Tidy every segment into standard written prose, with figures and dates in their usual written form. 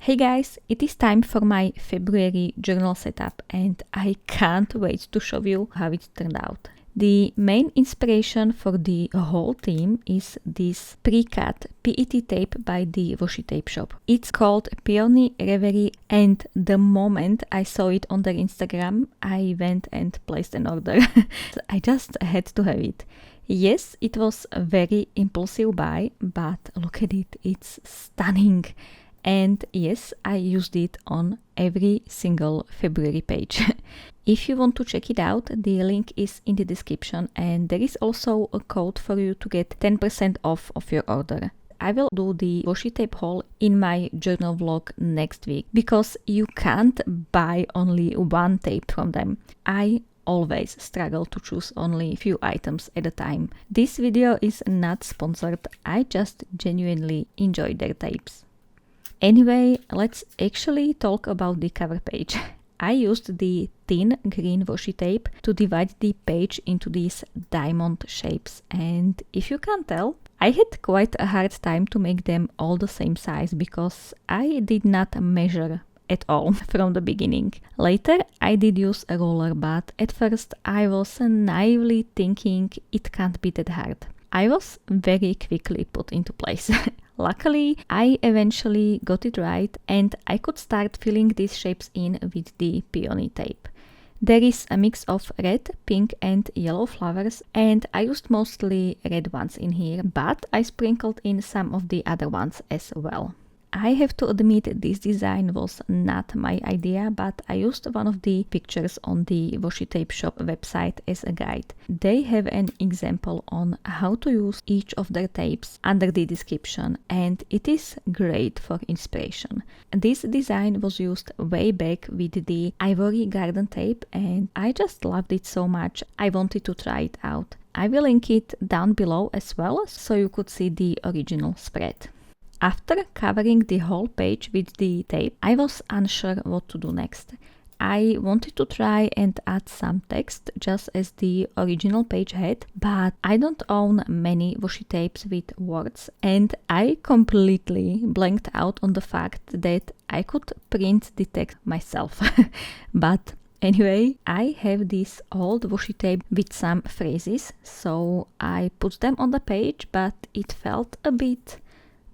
Hey guys, it is time for my February journal setup and I can't wait to show you how it turned out. The main inspiration for the whole theme is this pre-cut PET tape by the washi tape shop. It's called Peony Reverie, and the moment I saw it on their Instagram, I went and placed an order. I just had to have it. Yes, it was a very impulsive buy, but look at it, it's stunning. And yes, I used it on every single February page. If you want to check it out, the link is in the description, and there is also a code for you to get 10% off of your order. I will do the washi tape haul in my journal vlog next week because you can't buy only one tape from them. I always struggle to choose only a few items at a time. This video is not sponsored, I just genuinely enjoy their tapes. Anyway, let's actually talk about the cover page. I used the thin green washi tape to divide the page into these diamond shapes, and if you can't tell, I had quite a hard time to make them all the same size because I did not measure at all from the beginning. Later I did use a ruler, but at first I was naively thinking it can't be that hard. I was very quickly put into place. Luckily, I eventually got it right and I could start filling these shapes in with the peony tape. There is a mix of red, pink and yellow flowers, and I used mostly red ones in here, but I sprinkled in some of the other ones as well. I have to admit this design was not my idea, but I used one of the pictures on the washi tape shop website as a guide. They have an example on how to use each of their tapes under the description, and it is great for inspiration. This design was used way back with the ivory garden tape and I just loved it so much I wanted to try it out. I will link it down below as well so you could see the original spread. After covering the whole page with the tape, I was unsure what to do next. I wanted to try and add some text just as the original page had, but I don't own many washi tapes with words and I completely blanked out on the fact that I could print the text myself. But anyway, I have this old washi tape with some phrases, so I put them on the page, but it felt a bit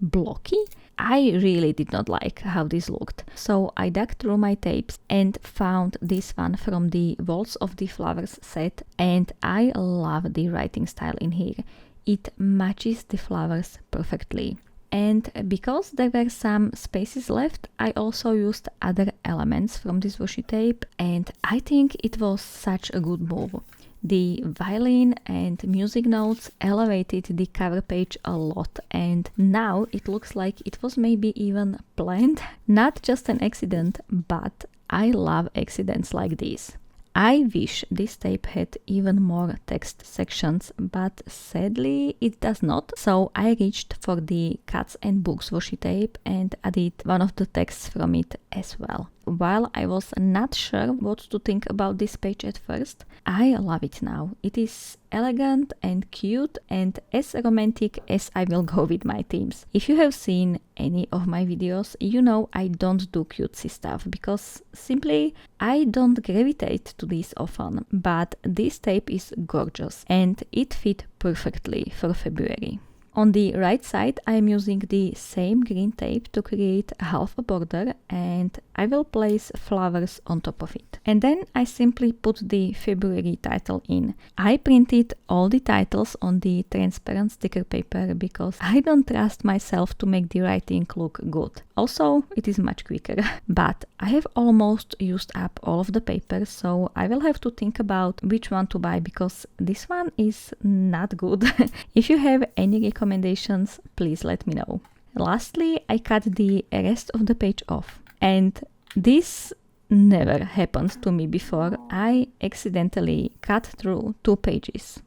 blocky. I really did not like how this looked, so I dug through my tapes and found this one from the Waltz of the Flowers set, and I love the writing style in here. It matches the flowers perfectly. And because there were some spaces left, I also used other elements from this washi tape, and I think it was such a good move. The violin and music notes elevated the cover page a lot, and now it looks like it was maybe even planned. Not just an accident, but I love accidents like this. I wish this tape had even more text sections, but sadly it does not, so I reached for the Cats and Books washi tape and added one of the texts from it as well. While I was not sure what to think about this page at first, I love it now. It is elegant and cute and as romantic as I will go with my themes. If you have seen any of my videos, you know I don't do cutesy stuff because simply I don't gravitate to this often, but this tape is gorgeous and it fit perfectly for February. On the right side, I am using the same green tape to create half a border and I will place flowers on top of it. And then I simply put the February title in. I printed all the titles on the transparent sticker paper because I don't trust myself to make the writing look good. Also, it is much quicker. But I have almost used up all of the paper, so I will have to think about which one to buy because this one is not good. If you have any recommendations, please let me know. Lastly, I cut the rest of the page off, and this never happened to me before. I accidentally cut through 2 pages.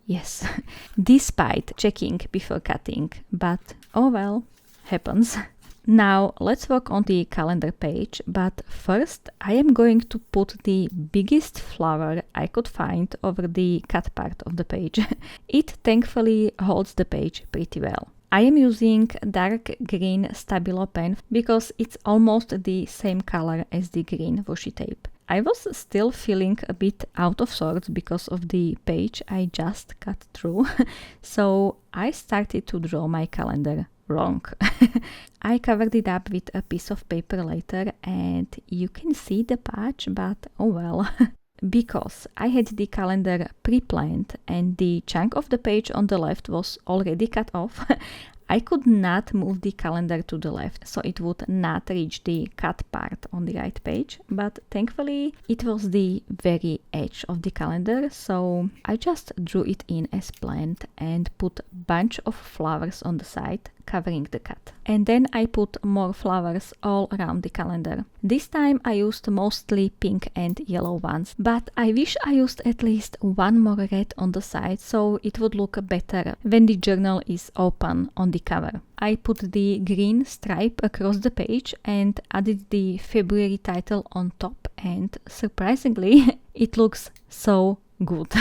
Yes, despite checking before cutting, but oh well, happens. Now let's work on the calendar page, but first I am going to put the biggest flower I could find over the cut part of the page. It thankfully holds the page pretty well. I am using dark green Stabilo pen because it's almost the same color as the green washi tape. I was still feeling a bit out of sorts because of the page I just cut through, so I started to draw my calendar wrong. I covered it up with a piece of paper later and you can see the patch, but oh well. Because I had the calendar pre-planned and the chunk of the page on the left was already cut off, I could not move the calendar to the left, so it would not reach the cut part on the right page, but thankfully it was the very edge of the calendar, so I just drew it in as planned and put a bunch of flowers on the side, covering the cut. And then I put more flowers all around the calendar. This time I used mostly pink and yellow ones, but I wish I used at least one more red on the side so it would look better when the journal is open on the cover. I put the green stripe across the page and added the February title on top, and surprisingly it looks so good.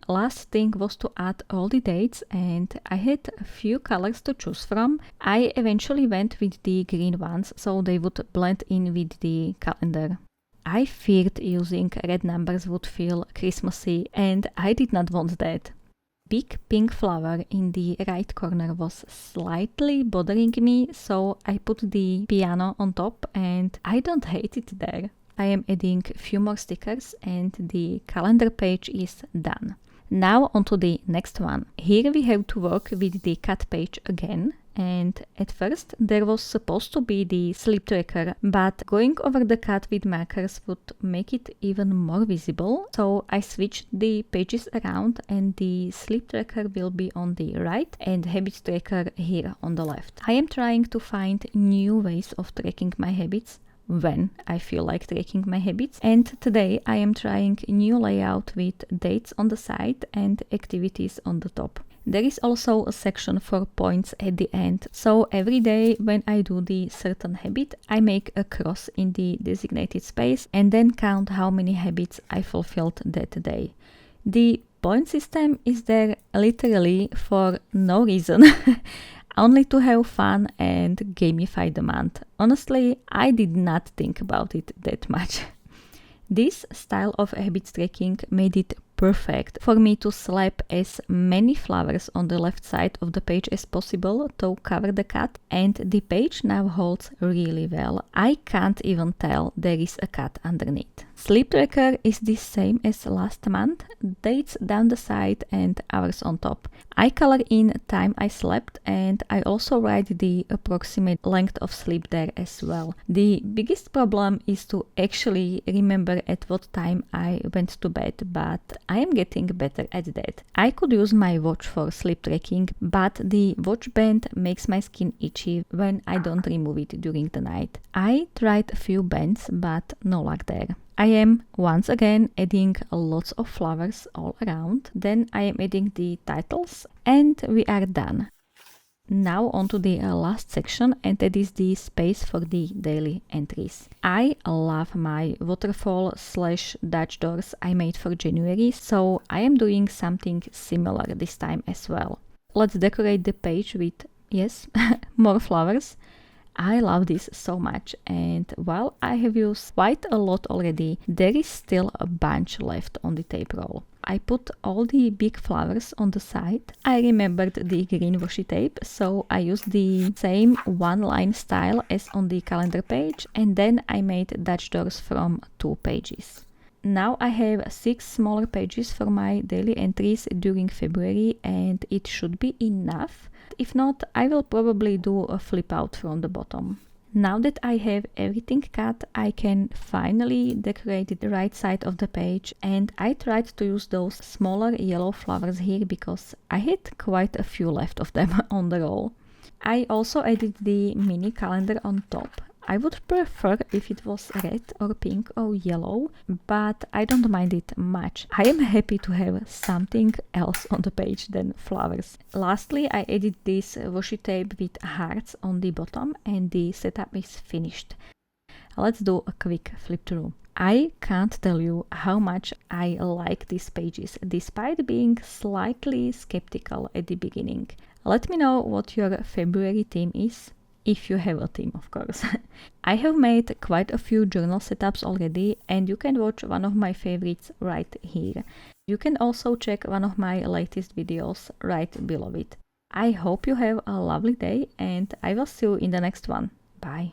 Last thing was to add all the dates, and I had a few colors to choose from. I eventually went with the green ones so they would blend in with the calendar. I feared using red numbers would feel Christmassy and I did not want that. Big pink flower in the right corner was slightly bothering me, so I put the piano on top and I don't hate it there. I am adding a few more stickers and the calendar page is done. Now on to the next one. Here we have to work with the cut page again, and at first there was supposed to be the sleep tracker, but going over the cut with markers would make it even more visible, so I switched the pages around and the sleep tracker will be on the right and habit tracker here on the left. I am trying to find new ways of tracking my habits when I feel like tracking my habits, and today I am trying a new layout with dates on the side and activities on the top. There is also a section for points at the end, so every day when I do the certain habit, I make a cross in the designated space and then count how many habits I fulfilled that day. The point system is there literally for no reason. Only to have fun and gamify the month. Honestly, I did not think about it that much. This style of habit tracking made it perfect for me to slap as many flowers on the left side of the page as possible to cover the cut, and the page now holds really well. I can't even tell there is a cut underneath. Sleep tracker is the same as last month, dates down the side and hours on top. I color in time I slept and I also write the approximate length of sleep there as well. The biggest problem is to actually remember at what time I went to bed, but I am getting better at that. I could use my watch for sleep tracking, but the watch band makes my skin itchy when I don't remove it during the night. I tried a few bands, but no luck there. I am once again adding lots of flowers all around. Then I am adding the titles and we are done. Now on to the last section, and that is the space for the daily entries. I love my waterfall / Dutch doors I made for January, so I am doing something similar this time as well. Let's decorate the page with, yes, more flowers. I love this so much, and while I have used quite a lot already, there is still a bunch left on the tape roll. I put all the big flowers on the side. I remembered the green washi tape, so I used the same one-line style as on the calendar page, and then I made Dutch doors from 2 pages. Now I have 6 smaller pages for my daily entries during February, and it should be enough. If not, I will probably do a flip out from the bottom. Now that I have everything cut, I can finally decorate the right side of the page, and I tried to use those smaller yellow flowers here because I had quite a few left of them on the roll. I also added the mini calendar on top. I would prefer if it was red or pink or yellow, but I don't mind it much. I am happy to have something else on the page than flowers. Lastly, I added this washi tape with hearts on the bottom and the setup is finished. Let's do a quick flip through. I can't tell you how much I like these pages, despite being slightly skeptical at the beginning. Let me know what your February theme is, if you have a theme, of course. I have made quite a few journal setups already, and you can watch one of my favorites right here. You can also check one of my latest videos right below it. I hope you have a lovely day, and I will see you in the next one. Bye!